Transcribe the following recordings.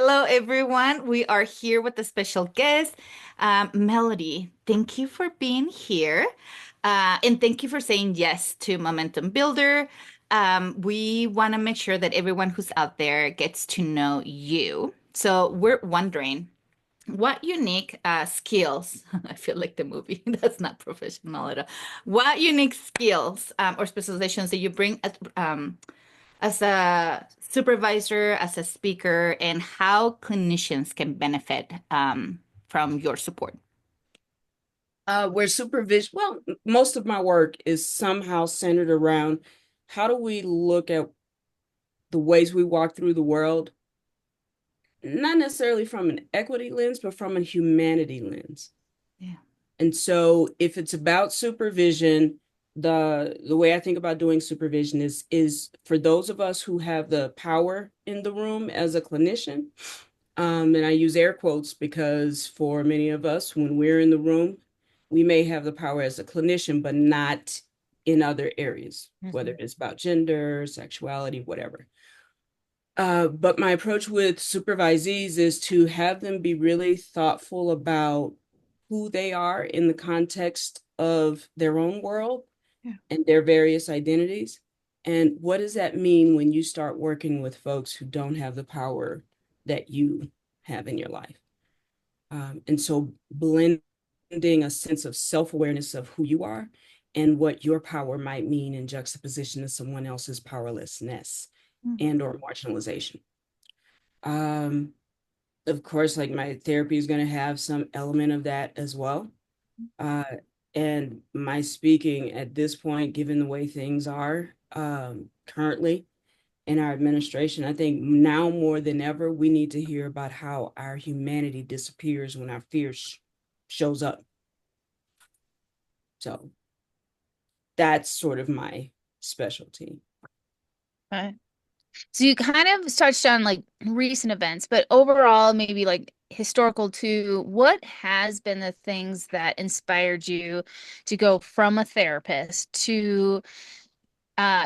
Hello, everyone. We are here with a special guest, Melody. Thank you for being here. And thank you for saying yes to Momentum Builder. We want to make sure that everyone who's out there gets to know you. So we're wondering what unique skills, I feel like the movie, that's not professional at all. What unique skills or specializations that you bring as a supervisor, as a speaker, and how clinicians can benefit from your support? Where supervision, well, most of my work is somehow centered around how do we look at the ways we walk through the world, not necessarily from an equity lens, but from a humanity lens. Yeah. And so if it's about supervision, the way I think about doing supervision is for those of us who have the power in the room as a clinician, and I use air quotes because for many of us, when we're in the room, we may have the power as a clinician, but not in other areas, whether Mhm. it's about gender, sexuality, whatever. But my approach with supervisees is to have them be really thoughtful about who they are in the context of their own world Yeah. and their various identities. And what does that mean when you start working with folks who don't have the power that you have in your life? And so blending a sense of self-awareness of who you are and what your power might mean in juxtaposition to someone else's powerlessness Mm. and or marginalization. Um, of course, like my therapy is going to have some element of that as well. Uh, and my speaking at this point, given the way things are currently in our administration, I think now more than ever, we need to hear about how our humanity disappears when our fear shows up. So that's sort of my specialty. Okay. So you kind of touched on like recent events, but overall, maybe like historical too. What has been the things that inspired you to go from a therapist to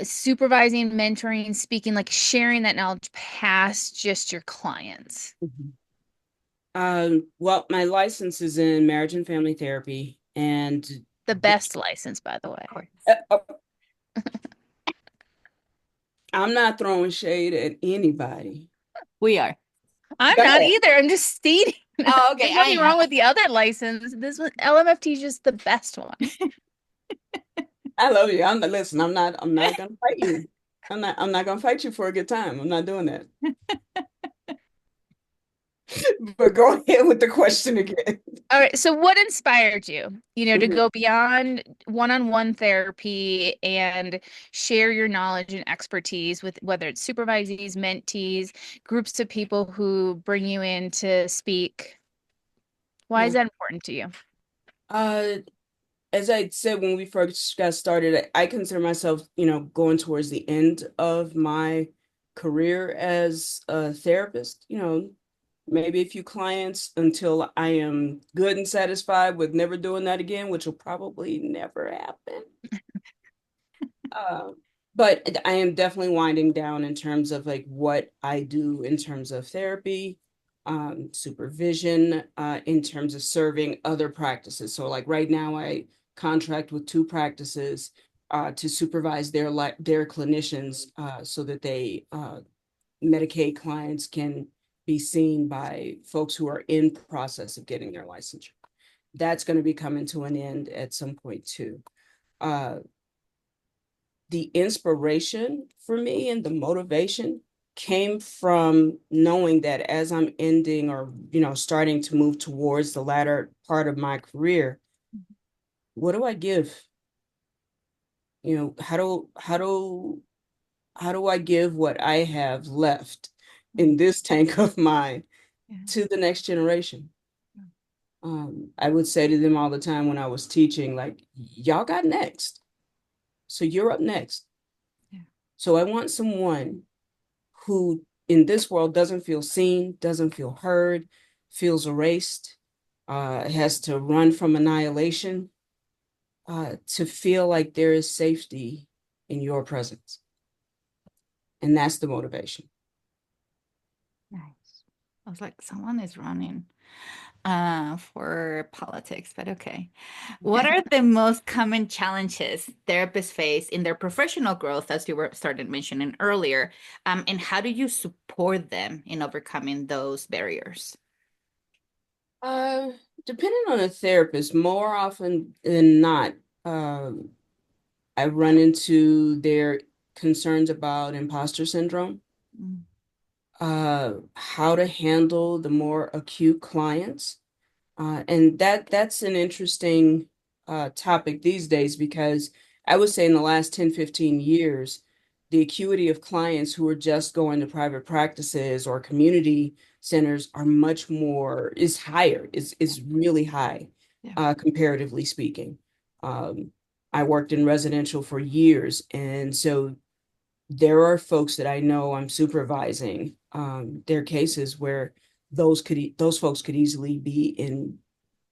supervising, mentoring, speaking, like sharing that knowledge past just your clients? Mhm. Well, my license is in marriage and family therapy, and The best license, by the way. Of course. uh, I'm not throwing shade at anybody. We are. I'm Go not ahead. either. I'm just stating. Oh, okay. There's I nothing am. wrong with the other license. This one, LMFT is just the best one. I love you. I'm not listen, I'm not gonna fight you. I'm not gonna fight you for a good time. I'm not doing that. But go ahead with the question again. All right. So what inspired you, to Mhm. go beyond one-on-one therapy and share your knowledge and expertise with whether it's supervisees, mentees, groups of people who bring you in to speak? Why is Yeah. that important to you? Uh, as I said when we first got started, I consider myself, going towards the end of my career as a therapist. Maybe a few clients until I am good and satisfied with never doing that again, which will probably never happen. Uh, but I am definitely winding down in terms of like what I do in terms of therapy, supervision, in terms of serving other practices. So like right now I contract with two practices to supervise their clinicians so that they Medicaid clients can be seen by folks who are in process of getting their licensure. That's going to be coming to an end at some point too. Uh, the inspiration for me and the motivation came from knowing that as I'm ending or starting to move towards the latter part of my career, what do I give? How do I give what I have left in this tank of mine Yeah. to the next generation? I would say to them all the time when I was teaching, like, y'all got next. So you're up next. Yeah. So I want someone who in this world doesn't feel seen, doesn't feel heard, feels erased, has to run from annihilation, to feel like there is safety in your presence. And that's the motivation. Nice. I was like, someone is running for politics, but okay. What are the most common challenges therapists face in their professional growth, as you were started mentioning earlier, and how do you support them in overcoming those barriers? Uh, Depending on a therapist, more often than not, um, I run into their concerns about imposter syndrome, Mm, how to handle the more acute clients. And that's an interesting topic these days because I would say in the last 10, 15 years, the acuity of clients who are just going to private practices or community centers are much more, is higher, is really high, yeah. comparatively speaking. Um, I worked in residential for years, and so there are folks that I know I'm supervising, their cases where those folks could easily be in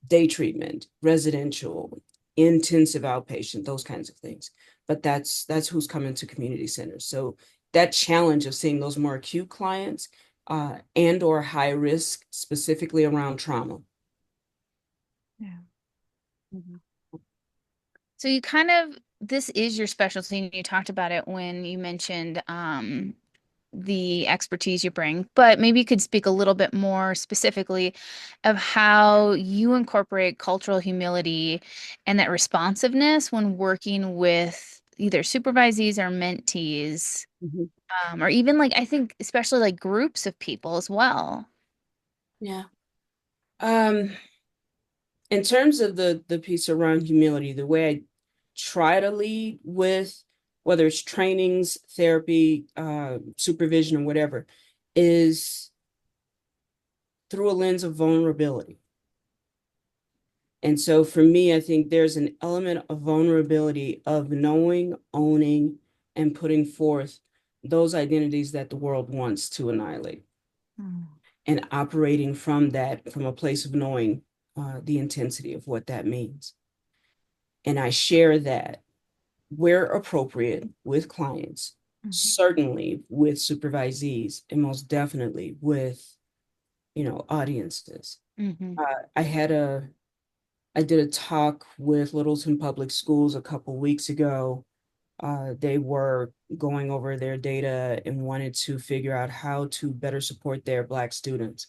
day treatment, residential, intensive outpatient, those kinds of things. But that's who's coming to community centers. So that challenge of seeing those more acute clients and or high risk, specifically around trauma. Yeah. Mhm. So you kind of, this is your specialty, and you talked about it when you mentioned the expertise you bring, but maybe you could speak a little bit more specifically of how you incorporate cultural humility and that responsiveness when working with either supervisees or mentees, Mhm. or even like, I think, especially like groups of people as well. Yeah. Um, in terms of the piece around humility, the way I try to lead with whether it's trainings, therapy, supervision, or whatever, is through a lens of vulnerability. And so for me, I think there's an element of vulnerability of knowing, owning, and putting forth those identities that the world wants to annihilate Mm, and operating from that, from a place of knowing the intensity of what that means. And I share that where appropriate with clients, mhm, certainly with supervisees, and most definitely with, audiences. Hmm. I had I did a talk with Littleton Public Schools a couple weeks ago. They were going over their data and wanted to figure out how to better support their Black students.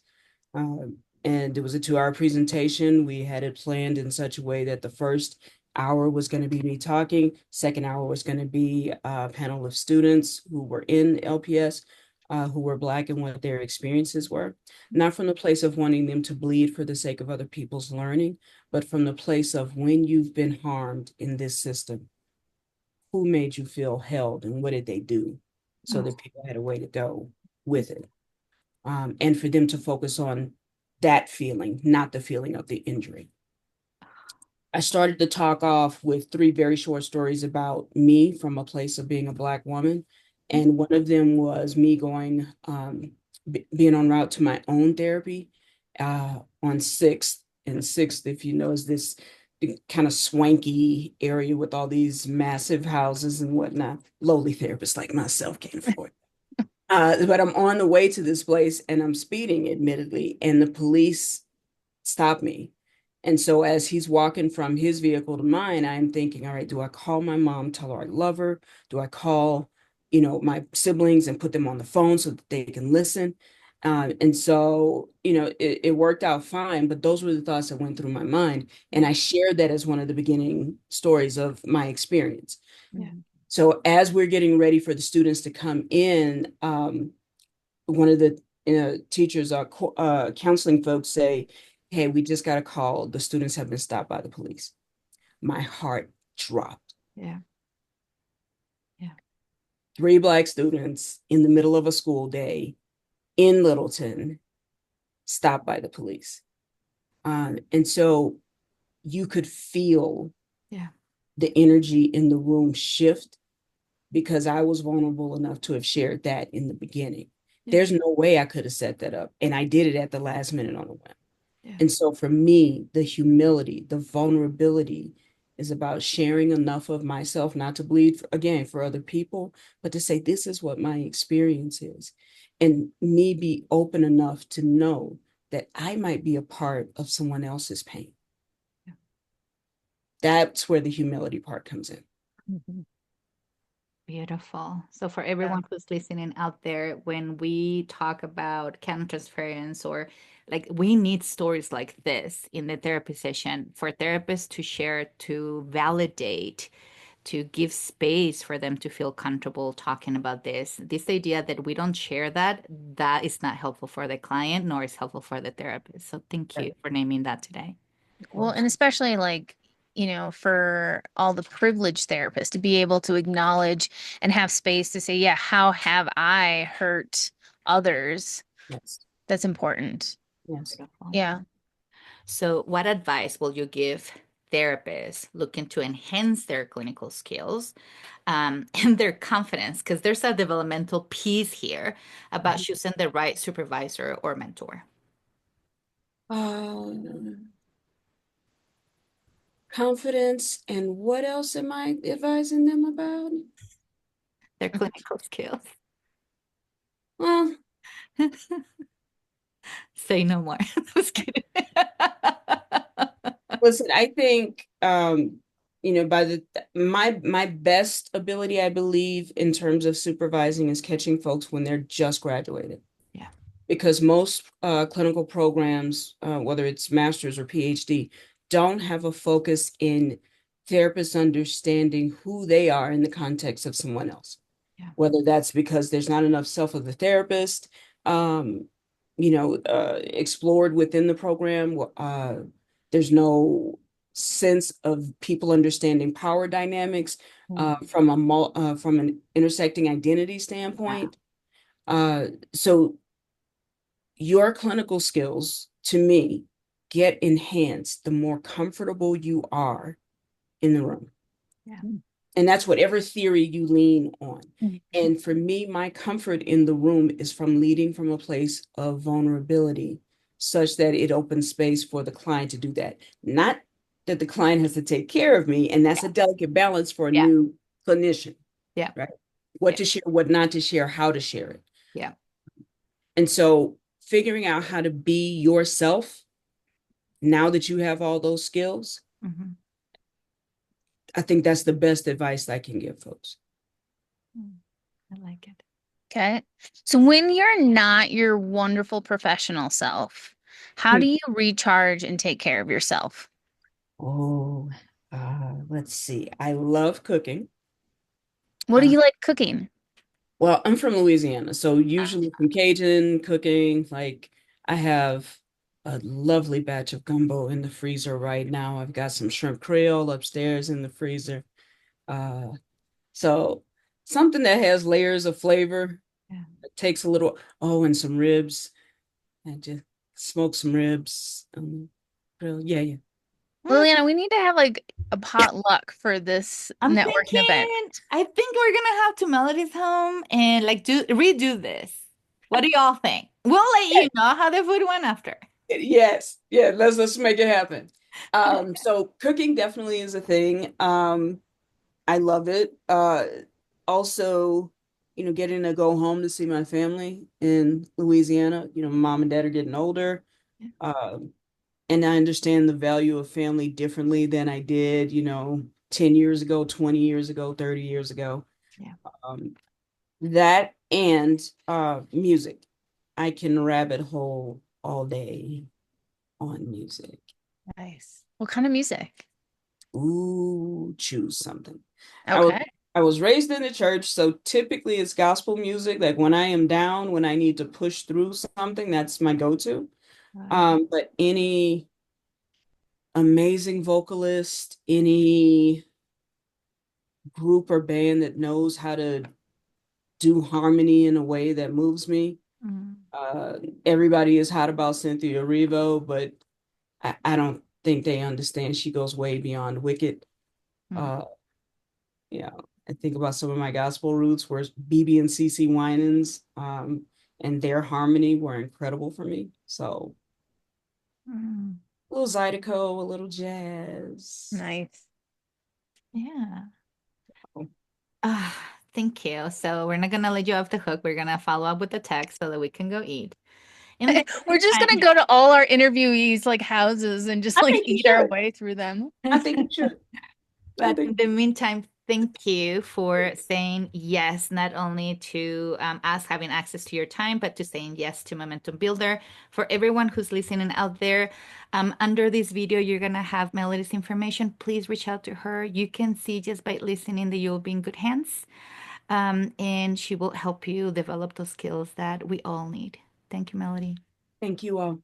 And it was a 2 hour presentation. We had it planned in such a way that the first hour was going to be me talking. Second hour was going to be a panel of students who were in LPS, who were Black and what their experiences were. Not from the place of wanting them to bleed for the sake of other people's learning, but from the place of when you've been harmed in this system, who made you feel held and what did they do so mm, that people had a way to go with it. And for them to focus on that feeling, not the feeling of the injury. I started to talk off with 3 very short stories about me from a place of being a Black woman. And one of them was me going, being en route to my own therapy on 6th. And 6th, if you know, is this kind of swanky area with all these massive houses and whatnot. Lowly therapists like myself can't afford. But I'm on the way to this place and I'm speeding, admittedly, and the police stop me. And so as he's walking from his vehicle to mine, I'm thinking, all right, do I call my mom, tell her I love her? Do I call, my siblings and put them on the phone so that they can listen? And so, it worked out fine, but those were the thoughts that went through my mind. And yeah, I shared that as one of the beginning stories of my experience. yeah. So as we're getting ready for the students to come in, one of the teachers, counseling folks say, hey, we just got a call. The students have been stopped by the police. My heart dropped. Yeah. Yeah. 3 Black students in the middle of a school day in Littleton stopped by the police. And so you could feel Yeah. the energy in the room shift because I was vulnerable enough to have shared that in the beginning. Yeah. There's no way I could have set that up. And I did it at the last minute on a whim. Yeah. And so for me, the humility, the vulnerability is about sharing enough of myself, not to bleed, again, for other people, but to say, this is what my experience is. and me be open enough to know that I might be a part of someone else's pain. Yeah. That's where the humility part comes in. Mhm. Beautiful. So for everyone who's listening out there, when we talk about countertransference or like we need stories like this in the therapy session for therapists to share, to validate, to give space for them to feel comfortable talking about this. This idea that we don't share that, that is not helpful for the client, nor is helpful for the therapist. So thank you for naming that today. Well, and especially like, for all the privileged therapists to be able to acknowledge and have space to say, yeah, how have I hurt others? Yes. That's important. Yes. Beautiful. Yeah. So, what advice will you give therapists looking to enhance their clinical skills and their confidence? Because there's a developmental piece here about choosing the right supervisor or mentor. Confidence, and what else am I advising them about? Their clinical skills. Well, Say no more. I was kidding. listen, I think by my best ability, I believe, in terms of supervising is catching folks when they're just graduated. Yeah. Because most clinical programs, whether it's master's or PhD, don't have a focus in therapists understanding who they are in the context of someone else. Yeah. Whether that's because there's not enough self of the therapist, um, explored within the program. There's no sense of people understanding power dynamics from an intersecting identity standpoint. So your clinical skills, to me, get enhanced the more comfortable you are in the room. Yeah. And that's whatever theory you lean on. Mhm. And for me, my comfort in the room is from leading from a place of vulnerability, such that it opens space for the client to do that. Not that the client has to take care of me. And that's a delicate balance for a Yeah. new clinician, Yeah. right? What Yeah. to share, what not to share, how to share it. Yeah. And so figuring out how to be yourself now that you have all those skills, Mhm. I think that's the best advice I can give folks. I like it. Okay. So when you're not your wonderful professional self, how do you recharge and take care of yourself? Oh, let's see. I love cooking. What do you like cooking? Well, I'm from Louisiana, so usually some Cajun cooking. Like I have a lovely batch of gumbo in the freezer right now. I've got some shrimp creole upstairs in the freezer. Uh, so something that has layers of flavor. Yeah. It takes a little, oh, and some ribs. And just smoke some ribs on the grill. Yeah, yeah. Liliana, we need to have like a potluck for this I'm networking event. thinking, I think we're gonna have to Melody's home and like redo this. What do y'all think? We'll let you know how the food went after. Yes, yeah, let's make it happen. So cooking definitely is a thing. I love it. Also, getting to go home to see my family in Louisiana. Mom and dad are getting older. Yeah. And I understand the value of family differently than I did, 10 years ago, 20 years ago, 30 years ago. Yeah. Um, that and music. I can rabbit hole all day on music. Nice. What kind of music? Ooh, choose something. I was Okay. I was raised in the church, so typically it's gospel music. Like when I am down, when I need to push through something, that's my go-to. But any amazing vocalist, any group or band that knows how to do harmony in a way that moves me. Mhm. Everybody is hot about Cynthia Erivo, but I don't think they understand she goes way beyond Wicked. Mhm. Uh, yeah, I think about some of my gospel roots where BB and CC Winans, and their harmony were incredible for me. So Mhm. a little Zydeco, a little jazz. Nice. Yeah. Oh, Ah, Thank you. So we're not gonna let you off the hook. We're gonna follow up with the text so that we can go eat. In the We're just meantime, gonna go to all our interviewees like houses and just I like think you eat our should. way through them. I think you should. I but in think the meantime, thank you for saying yes, not only to us having access to your time, but to saying yes to Momentum Builder. For everyone who's listening out there, under this video, you're gonna have Melody's information. Please reach out to her. You can see just by listening that you'll be in good hands. And she will help you develop those skills that we all need. Thank you, Melody. thank you all.